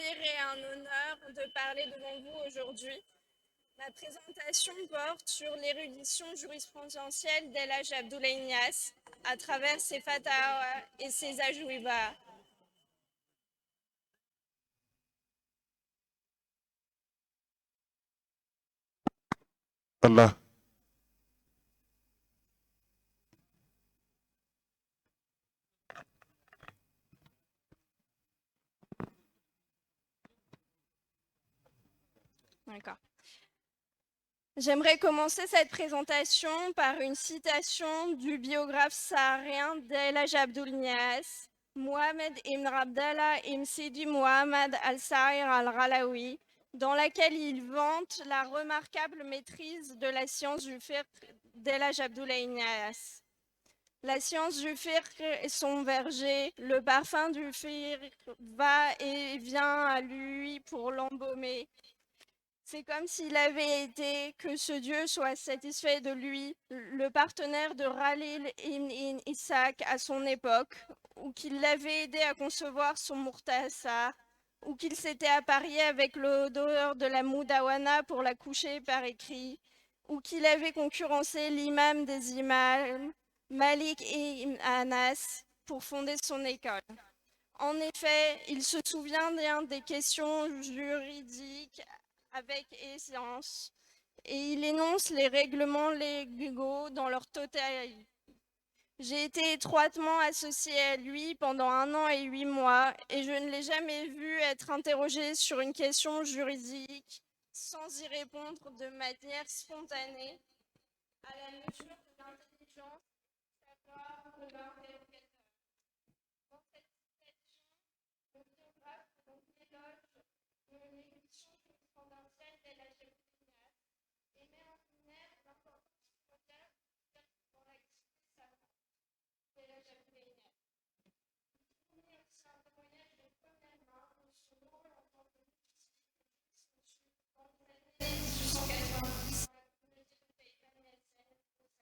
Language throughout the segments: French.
plaisir et un honneur de parler devant vous aujourd'hui. Ma présentation porte sur l'érudition jurisprudentielle d'El Hadj Abdoulaye Niasse à travers ses fatawa et ses ajouba. Allah. D'accord. J'aimerais commencer cette présentation par une citation du biographe saharien d'El Hadj Abdoulaye Niasse, Mohamed Ibn Abdallah Ibn Sidi Mohamed Al-Sahir Al-Ralawi, dans laquelle il vante la remarquable maîtrise de la science du fiqh d'El Hadj Abdoulaye Niasse. La science du fiqh est son verger, le parfum du fiqh va et vient à lui pour l'embaumer. C'est comme s'il avait été, que ce Dieu soit satisfait de lui, le partenaire de Khalil ibn Ishaq à son époque, ou qu'il l'avait aidé à concevoir son Murtasa, ou qu'il s'était apparié avec l'odeur de la Moudawana pour la coucher par écrit, ou qu'il avait concurrencé l'imam des imams, Malik ibn Anas, pour fonder son école. En effet, il se souvient des questions juridiques avec aisance et il énonce les règlements légaux dans leur totalité. J'ai été étroitement associée à lui pendant 1 an et 8 mois et je ne l'ai jamais vu être interrogé sur une question juridique sans y répondre de manière spontanée à la mesure de l'intelligence, savoir de l'interrogateur. Dans cette citation, le biographe éloge l'évolution jurisprudentielle d'El Hadj Abdoulaye Niasse et met en lumière l'importance du regard dans l'activité savante d'El Hadj Abdoulaye Niasse. Il fournit aussi un témoignage de première main de son rôle en tant que multisciences dans les années 1890 dans la communauté de Taïwan Niassène au Salon.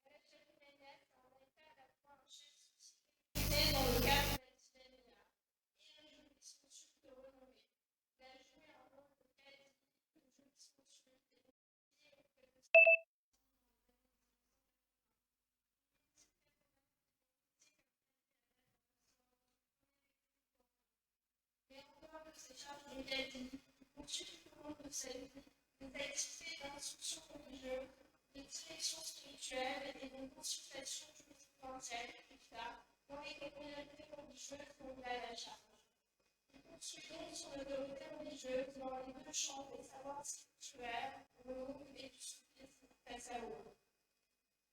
El Hadj Abdoulaye Niasse a en effet à la fois un chef suscité dans le cadre de la Tijaniya et un jurisconsulte de renommée. Il a joué un rôle de quasi de jurisconsulte et de conseiller auprès de mais en dehors de ses charges de quasi, il poursuit tout au long de sa vie des activités d'instruction religieuse, de direction spirituelle et de consultation jurisprudentielle, dans les communautés religieuses dont il a la charge. Il poursuit donc son autorité religieuse dans les deux champs des savoirs spirituels, le monde et du soufisme tasawwuf.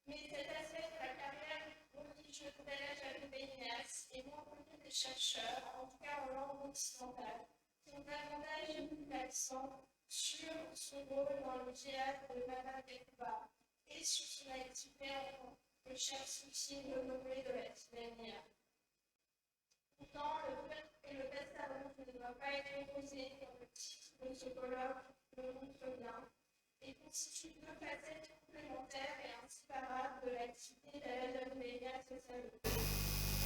Mais cet aspect de la carrière religieuse d'El Hadj Abdoulaye Niasse est moins connu des chercheurs, en tout cas en langue occidentale, qui ont davantage mis l'accent sur son rôle dans le djihad de Baba Bekba et sur son activité en tant que chef souci renommé de la Tijaniya. Pourtant, le fait que le tasawwuf ne doit pas être opposé dans le titre de ce colloque le montre bien et constitue deux facettes complémentaires et inséparables de l'activité d'El Hadj Abdoulaye Niasse et sa vie.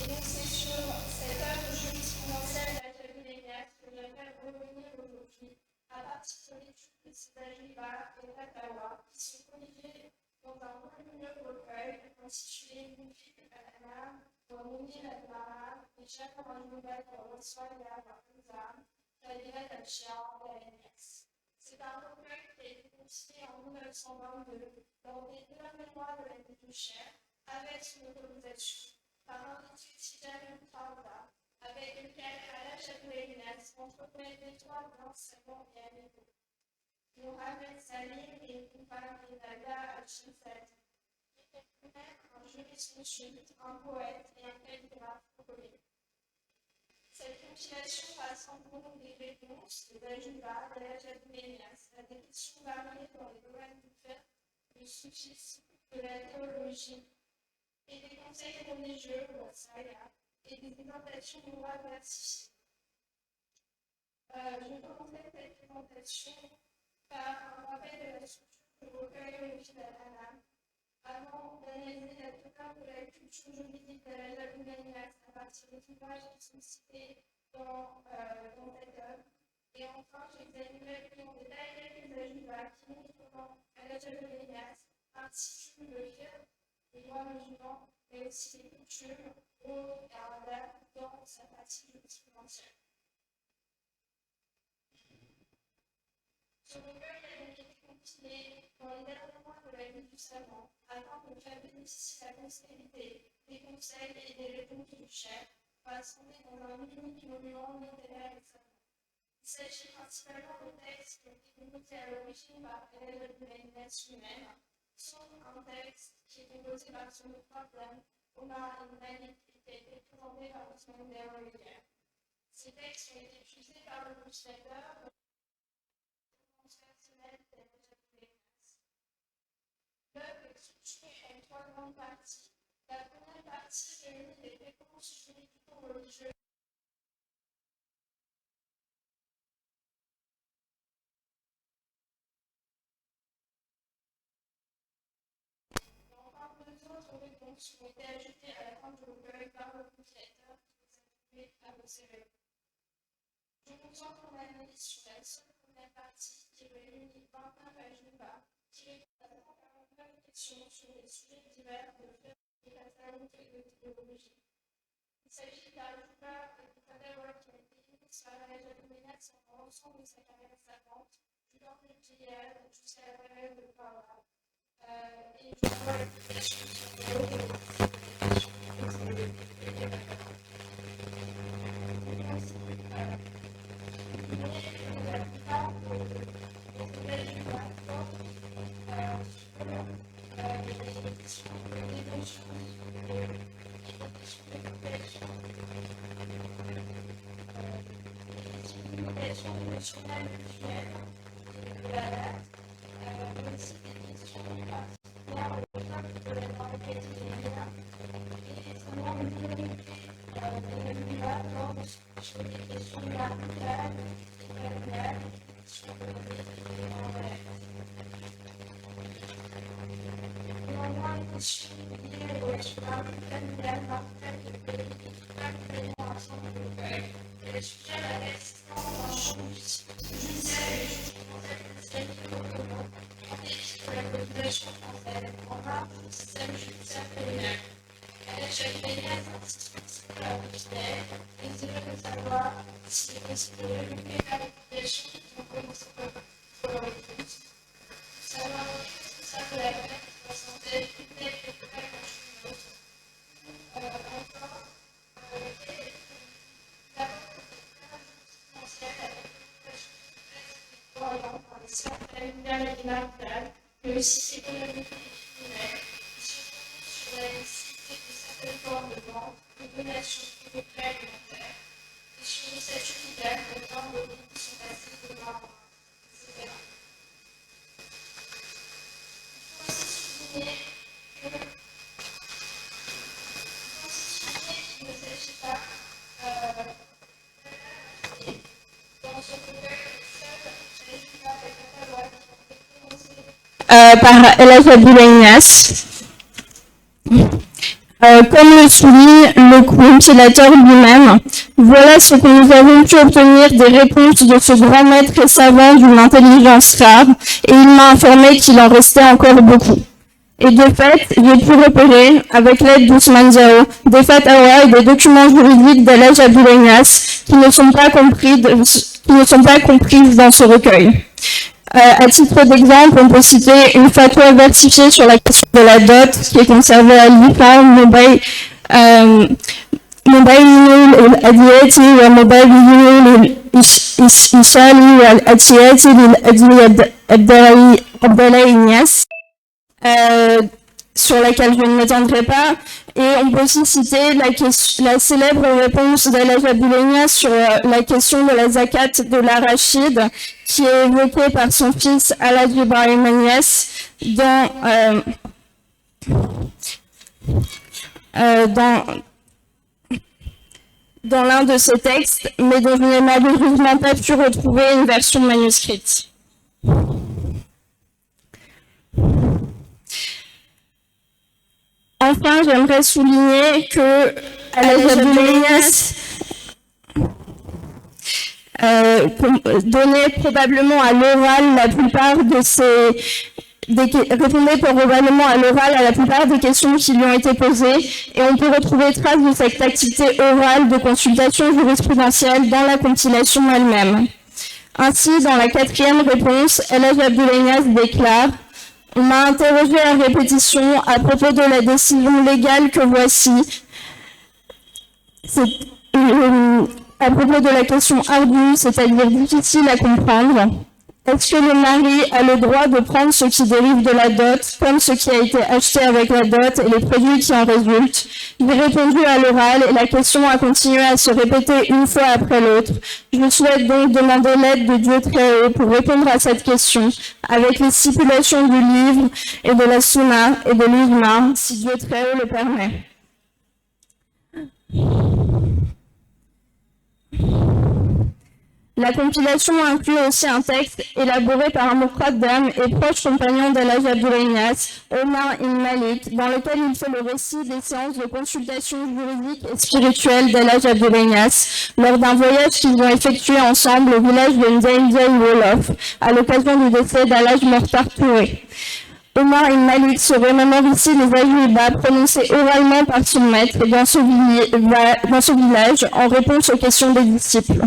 Et donc c'est sur cette œuvre jurisprudentielle d'El Hadj Abdoulaye Niasse que j'aimerais revenir aujourd'hui à partir de l'étude de ces ajouba et fatawa qui sont colligés dans un volumineux recueil intitulé Mufid al-Anam wa Munir al-Maram et Jafar al-Mubad wa Waswaya wa Nizam Talibat al-Shah wa Niasse. C'est un recueil qui a été confié en 1922 lors des derniers mois de l'année du Cher avec son autorisation par un étude Tijani Pravda avec lequel El Hadj Abdoulaye Niasse entretenait d'étroits liens et amicaux. Mohamed Salim et Kumpan Nidala al-Shimsadi étaient un jurisconsulte, un poète et un calligraphe reconnu. Cette compilation rassemble donc des réponses, des ajouba d'El Hadj Abdoulaye Niasse à des questions variées dans les domaines du fiqh, du soufisme, de la théologie et des conseils religieux, wasaya, et des invitations morales versifiées. Je commencerai cette présentation par un rappel de la structure du recueil Mufid al-Anam, avant d'analyser la totale de la culture juridique d'El Hadj Abdoulaye Niasse à partir des ouvrages qui sont cités dans Jabolenias articule le cœur des lois musulmans, mais aussi les coutumes au et à l'âme dans sa partie exponentielle. Ce recueil a donc été compilé dans les derniers mois de la vie du savant afin de faire bénéficier la postérité des conseils et des réponses du chef, rassemblés dans un unique monument littéraire et savant. Il s'agit principalement de textes qui ont été composés à l'origine par El Jabolenias lui-même, sauf un texte qui est composé par son propre âme, Omar al-Malik, et qui a été présenté par Ousmane Derwalier. Ces textes ont été utilisés par le législateur personnel d'El Jabolenias. L'œuvre est structurée en trois grandes parties. La première partie réunit les réponses juridico-religieuses autres réponses ont été ajoutées à la fin du recueil par le compilateur qui les a trouvées à vos cérémonies. Je vous concentre mon analyse sur la seule première partie qui réunit 29 pages de bas, qui répond à 149 questions sur des sujets divers de faits et catalogues et de théologie. Il s'agit de la plupart des catalogues qui ont été écrits par El Jabolenias dans l'ensemble de sa carrière savante, du temps de Gilead jusqu'à la période de Paola. Et je vois la mais aussi économique et culturelle, qui se fonde sur la nécessité de certaines formes de vente, de donations et de prêts alimentaires, et sur le statut légal de formes de vie qui sont passées de droit en droit, etc. Il faut aussi souligner qu'il ne s'agit pas dans ce recueil seul résultat des catalogues qui ont été prononcés par El Jabolenias. Comme le souligne le compilateur lui-même, voilà ce que nous avons pu obtenir des réponses de ce grand maître et savant d'une intelligence rare, et il m'a informé qu'il en restait encore beaucoup. Et de fait, j'ai pu repérer, avec l'aide d'Ousmane Diao, des fatwas et des documents juridiques d'El Jabolenias qui ne sont pas comprises dans ce recueil. À titre d'exemple, on peut citer une fatwa versifiée sur la question de la dot qui est conservée à l'IFA, Mobile الأديات ومبادئ الإشال والأتيات للأدية الدلائنيas, sur laquelle je ne m'étendrai pas. Et on peut aussi citer la célèbre réponse d'El Jabolenias sur la question de la zakat de l'arachide, qui est évoquée par son fils Alhaji Ibrahim Niasse dans l'un de ses textes, mais dont je n'ai malheureusement pas pu retrouver une version manuscrite. Enfin, j'aimerais souligner que El Jabolenias donnait probablement à l'oral la plupart de répondait probablement à l'oral à la plupart des questions qui lui ont été posées, et on peut retrouver trace de cette activité orale de consultation jurisprudentielle dans la compilation elle-même. Ainsi, dans la 4e réponse, El Hadj Abdoulaye Niasse déclare « On m'a interrogé à répétition à propos de la décision légale que voici. À propos de la question ardue, c'est-à-dire difficile à comprendre. Est-ce que le mari a le droit de prendre ce qui dérive de la dot, comme ce qui a été acheté avec la dot et les produits qui en résultent? J'ai répondu à l'oral et la question a continué à se répéter une fois après l'autre. Je souhaite donc demander l'aide de Dieu très haut pour répondre à cette question, avec les stipulations du livre et de la sunna et de l'ijma, si Dieu très haut le permet. La compilation inclut aussi un texte élaboré par un muqaddam et proche compagnon d'El Hadj Abdoulaye Niasse, Omar ibn Malik, dans lequel il fait le récit des séances de consultation juridique et spirituelle d'El Hadj Abdoulaye Niasse lors d'un voyage qu'ils ont effectué ensemble au village de Nzaïnzaï Wolof à l'occasion du décès d'El Hadj Mortar Touré. Omar ibn Malik se remémore ici les ajouibas prononcés oralement par son maître dans ce village en réponse aux questions des disciples.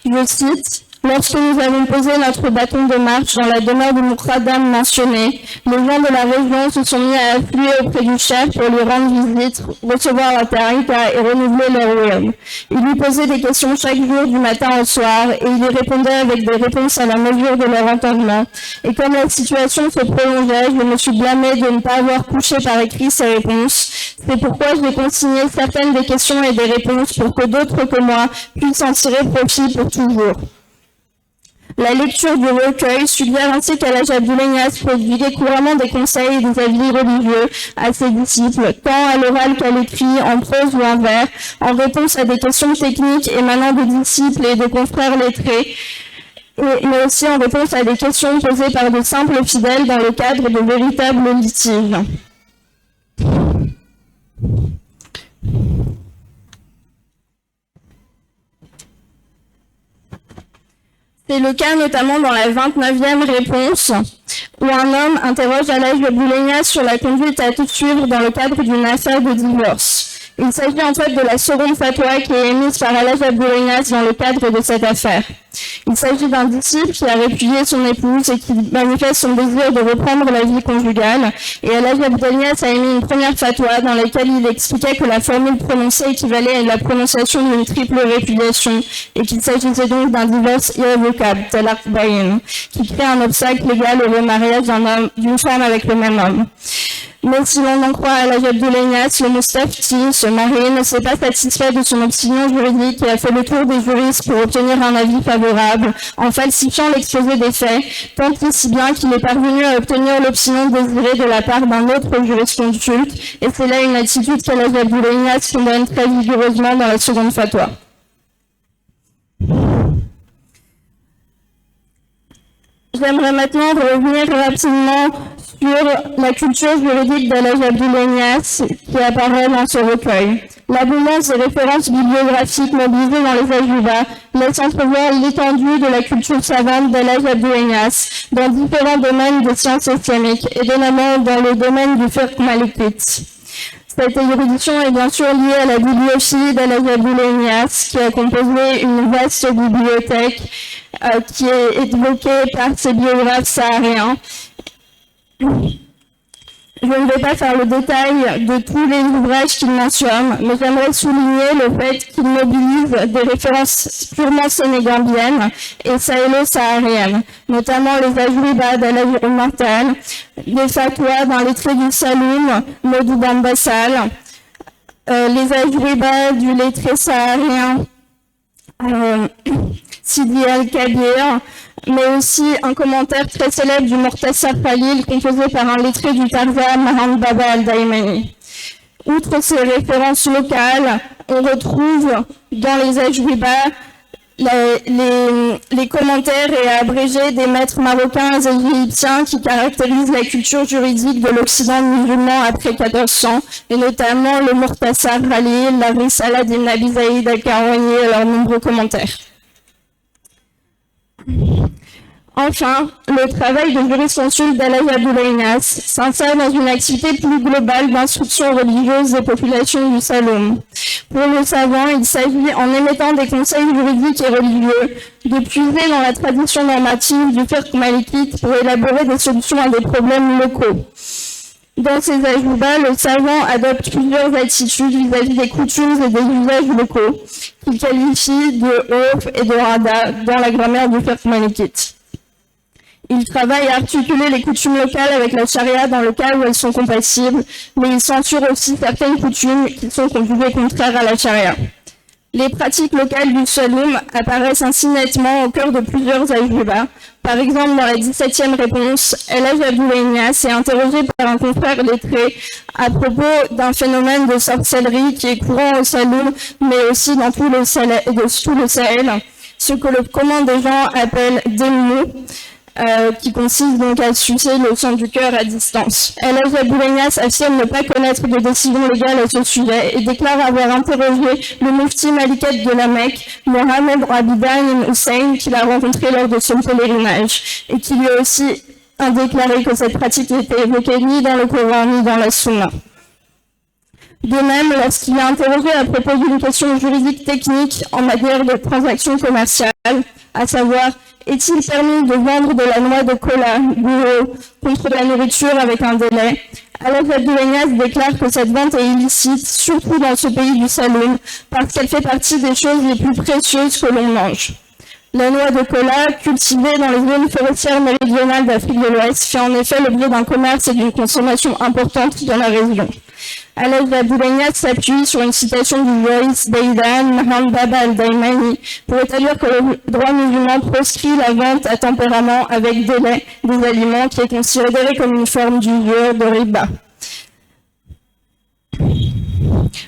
Je cite, « Lorsque nous avons posé notre bâton de marche dans la demeure du muqaddam mentionné, les gens de la région se sont mis à affluer auprès du chef pour lui rendre visite, recevoir la tariqa et renouveler leur wheel. Il lui posait des questions chaque jour du matin au soir et il y répondait avec des réponses à la mesure de leur entendement. Et comme la situation se prolongeait, je me suis blâmée de ne pas avoir couché par écrit ces réponses. C'est pourquoi j'ai consigné certaines des questions et des réponses pour que d'autres que moi puissent en tirer profit pour toujours. » La lecture du recueil suggère ainsi qu'El Hadj Abdoulaye Niasse prodiguait couramment des conseils et des avis religieux à ses disciples, tant à l'oral qu'à l'écrit, en prose ou en vers, en réponse à des questions techniques émanant de disciples et de confrères lettrés, mais aussi en réponse à des questions posées par de simples fidèles dans le cadre de véritables litiges. C'est le cas notamment dans la 29e réponse, où un homme interroge El Hadj Abdoulaye Niasse sur la conduite à tout suivre dans le cadre d'une affaire de divorce. Il s'agit en fait de la seconde fatwa qui est émise par El Hadj Abdoulaye Niasse dans le cadre de cette affaire. Il s'agit d'un disciple qui a répudié son épouse et qui manifeste son désir de reprendre la vie conjugale. Et El Hadj Abdoulaye Niasse a émis une première fatwa dans laquelle il expliquait que la formule prononcée équivalait à la prononciation d'une triple répudiation et qu'il s'agissait donc d'un divorce irrévocable, talaq bayin, qui crée un obstacle légal au remariage d'une femme avec le même homme. Mais si l'on en croit à El Hadj Abdoulaye Niasse, le Moustafti, ce mari, ne s'est pas satisfait de son opinion juridique et a fait le tour des juristes pour obtenir un avis favorable, en falsifiant l'exposé des faits, tant et si bien qu'il est parvenu à obtenir l'opinion désirée de la part d'un autre jurisconsulte, et c'est là une attitude qu'El Hadj Abdoulaye Niasse condamne très vigoureusement dans la seconde fatwa. J'aimerais maintenant revenir rapidement sur la culture juridique d'El Hadj Abdoulaye Niasse qui apparaît dans ce recueil. L'abondance des références bibliographiques mobilisées dans les ajouibas laisse entrevoir l'étendue de la culture savante d'El Hadj Abdoulaye Niasse dans différents domaines des sciences islamiques et notamment dans le domaine du fiqh malikite. Cette érudition est bien sûr liée à la bibliophilie d'El Hadj Abdoulaye Niasse qui a composé une vaste bibliothèque qui est évoquée par ses biographes sahariens. Je ne vais pas faire le détail de tous les ouvrages qu'il mentionne, mais j'aimerais souligner le fait qu'il mobilise des références purement sénégambiennes et sahélo-sahariennes, notamment les ajouibas d'El Hadj Omar Tall, les fatwas d'un lettré du Saloum, Modou Bambassal, les ajouibas du lettré saharien Sidi Al-Kabir, mais aussi un commentaire très célèbre du Mortassar Khalil composé par un lettré du Tarza Mahan Baba Al-Daimani. Outre ces références locales, on retrouve dans les ajouibas les commentaires et abrégés des maîtres marocains et égyptiens qui caractérisent la culture juridique de l'Occident musulman après 1400, et notamment le Mortassar Khalil, la Risala d'Ibn Abi Zaïd al-Karouani et leurs nombreux commentaires. Enfin, le le travail de jurisconsulte d'Alhaji Abdoulaye Niasse s'insère dans une activité plus globale d'instruction religieuse des populations du Saloum. Pour le savant, il s'agit, en émettant des conseils juridiques et religieux, de puiser dans la tradition normative du fiqh malikite pour élaborer des solutions à des problèmes locaux. Dans ses ajouba, le savant adopte plusieurs attitudes vis-à-vis des coutumes et des usages locaux, qu'il qualifie de urf et de rada dans la grammaire du fiqh malikite. Il travaille à articuler les coutumes locales avec la charia dans le cas où elles sont compatibles, mais il censure aussi certaines coutumes qui sont jugées contraires à la charia. Les pratiques locales du Saloum apparaissent ainsi nettement au cœur de plusieurs ajouba. Par exemple, dans la 17e réponse, Elhadj Abdoulaye Niasse est interrogé par un confrère lettré à propos d'un phénomène de sorcellerie qui est courant au Saloum, mais aussi dans tout le Sahel, ce que le commun des gens appelle des mous, qui consiste donc à sucer le sang du cœur à distance. Elhadj Abdoulaye Niasse affirme ne pas connaître de décision légale à ce sujet et déclare avoir interrogé le mufti maliket de la Mecque, Mohamed Abidan ibn Hussein, qu'il a rencontré lors de son pèlerinage, et qui lui a aussi déclaré que cette pratique n'était évoquée ni dans le Coran ni dans la Sunna. De même, lorsqu'il est interrogé à propos d'une question juridique technique en matière de transactions commerciales, à savoir, est-il permis de vendre de la noix de cola, contre la nourriture avec un délai? Elhadj Abdoulaye Niasse déclare que cette vente est illicite, surtout dans ce pays du Saloum, parce qu'elle fait partie des choses les plus précieuses que l'on mange. La noix de cola, cultivée dans les zones forestières méridionales d'Afrique de l'Ouest, fait en effet l'objet d'un commerce et d'une consommation importante dans la région. Elhadj Abdoulaye Niasse s'appuie sur une citation du juriste Daydan Mohamed Baba al-Daimani pour établir que le droit musulman proscrit la vente à tempérament avec délai des aliments qui est considéré comme une forme d'usure de riba.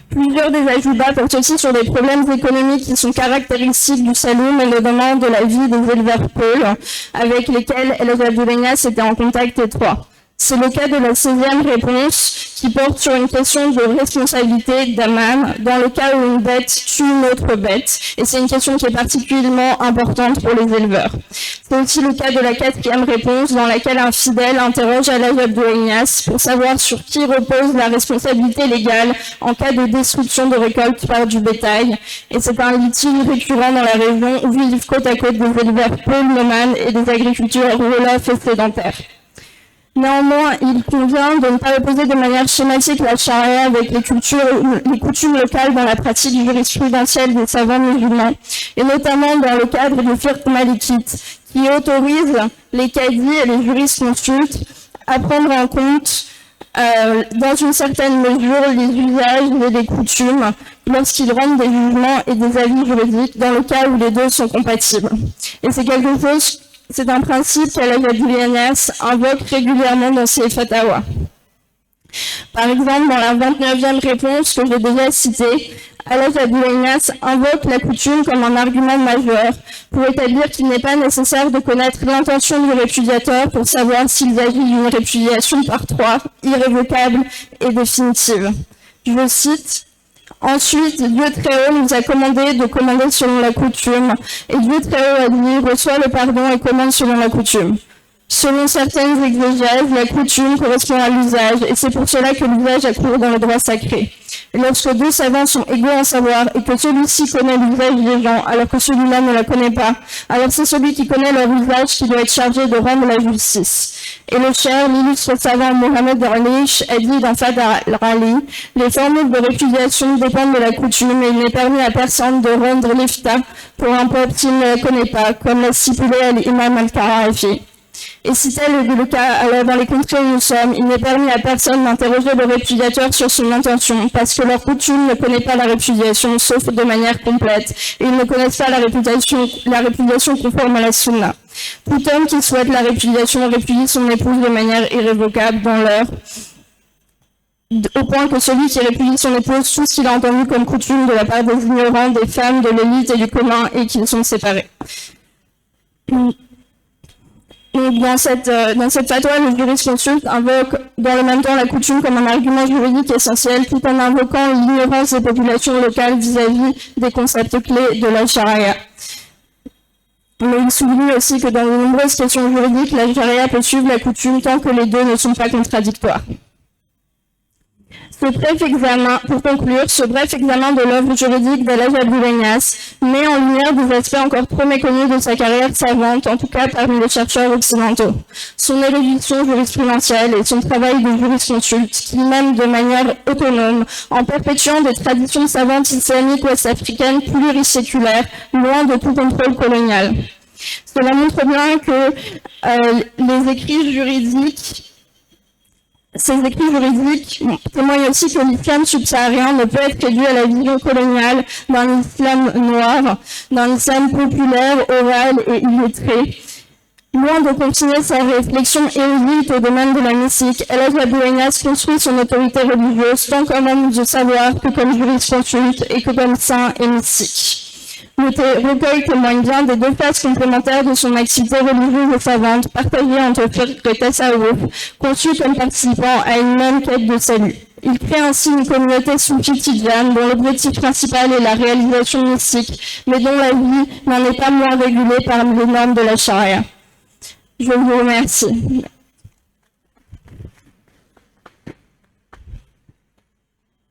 Plusieurs des ajouba portent aussi sur des problèmes économiques qui sont caractéristiques du Saloum et notamment de la vie des éleveurs peuls avec lesquels Elhadj Abdoulaye Niasse était en contact étroit. C'est le cas de la 16e réponse qui porte sur une question de responsabilité d'Aman dans le cas où une bête tue une autre bête. Et c'est une question qui est particulièrement importante pour les éleveurs. C'est aussi le cas de la 4e réponse dans laquelle un fidèle interroge Elhadj Abdoulaye Niasse pour savoir sur qui repose la responsabilité légale en cas de destruction de récolte par du bétail. Et c'est un litige récurrent dans la région où vivent côte à côte des éleveurs peuls nomades et des agriculteurs wolofs et sédentaires. Néanmoins, il convient de ne pas opposer de manière schématique la charia avec les coutumes locales dans la pratique jurisprudentielle des savants musulmans, et notamment dans le cadre du fiqh malikite, qui autorise les cadis et les jurisconsultes à prendre en compte, dans une certaine mesure, les usages et les coutumes lorsqu'ils rendent des jugements et des avis juridiques dans le cas où les deux sont compatibles. Et c'est un principe qu'Elhadj Abdoulaye Niasse invoque régulièrement dans ses fatawas. Par exemple, dans la 29e réponse que j'ai déjà citée, Elhadj Abdoulaye Niasse invoque la coutume comme un argument majeur pour établir qu'il n'est pas nécessaire de connaître l'intention du répudiateur pour savoir s'il s'agit d'une répudiation par trois, irrévocable et définitive. Je cite: ensuite, Dieu très haut nous a commandé de commander selon la coutume, et Dieu très haut a dit, reçois le pardon et commande selon la coutume. Selon certaines exégèses, la coutume correspond à l'usage, et c'est pour cela que l'usage accourt dans le droit sacré. Et lorsque deux savants sont égaux en savoir, et que celui-ci connaît l'usage des gens, alors que celui-là ne la connaît pas, alors c'est celui qui connaît leur usage qui doit être chargé de rendre la justice. Et le cher, l'illustre savant Mohamed Darwish a dit dans Fad al-Rali, les formules de répudiation dépendent de la coutume et il n'est permis à personne de rendre l'ifta pour un peuple qu'il ne la connaît pas, comme l'a stipulé à l'imam al-Karafi. Et si tel est le cas, alors dans les contrées où nous sommes, il n'est permis à personne d'interroger le répudiateur sur son intention, parce que leur coutume ne connaît pas la répudiation, sauf de manière complète, et ils ne connaissent pas la répudiation conforme à la sunna. Tout homme qui souhaite la répudiation répudie son épouse de manière irrévocable dans l'heure, au point que celui qui répudie son épouse tout ce qu'il a entendu comme coutume de la part des ignorants, des femmes, de l'élite et du commun, et qu'ils sont séparés. Donc, dans cette fatwa, le jurisconsulte invoque dans le même temps la coutume comme un argument juridique essentiel, tout en invoquant l'ignorance des populations locales vis-à-vis des concepts clés de la charia. Mais il souligne aussi que dans de nombreuses questions juridiques, la charia peut suivre la coutume tant que les deux ne sont pas contradictoires. Pour conclure, ce bref examen de l'œuvre juridique d'El-Hadj Abdoulaye Niasse met en lumière des aspects encore trop méconnus de sa carrière savante, en tout cas parmi les chercheurs occidentaux. Son érudition jurisprudentielle et son travail de jurisconsulte, qui mène de manière autonome, en perpétuant des traditions savantes islamiques ouest-africaines pluriséculaires, loin de tout contrôle colonial. Cela montre bien que ces écrits juridiques témoignent aussi que l'islam subsaharien ne peut être réduit à la vision coloniale d'un islam noir, d'un islam populaire, oral et illettré. Loin de continuer sa réflexion érudite au domaine de la mystique, El-Hadj Abdoulaye Niasse construit son autorité religieuse tant comme homme de savoir que comme jurisconsulte et que comme saint et mystique. Le recueil témoigne bien des deux phases complémentaires de son activité religieuse et savante, partagée entre fiqh et tasawwuf, conçue comme participant à une même quête de salut. Il crée ainsi une communauté soufie tidjane dont l'objectif principal est la réalisation mystique, mais dont la vie n'en est pas moins régulée par les normes de la charia. Je vous remercie.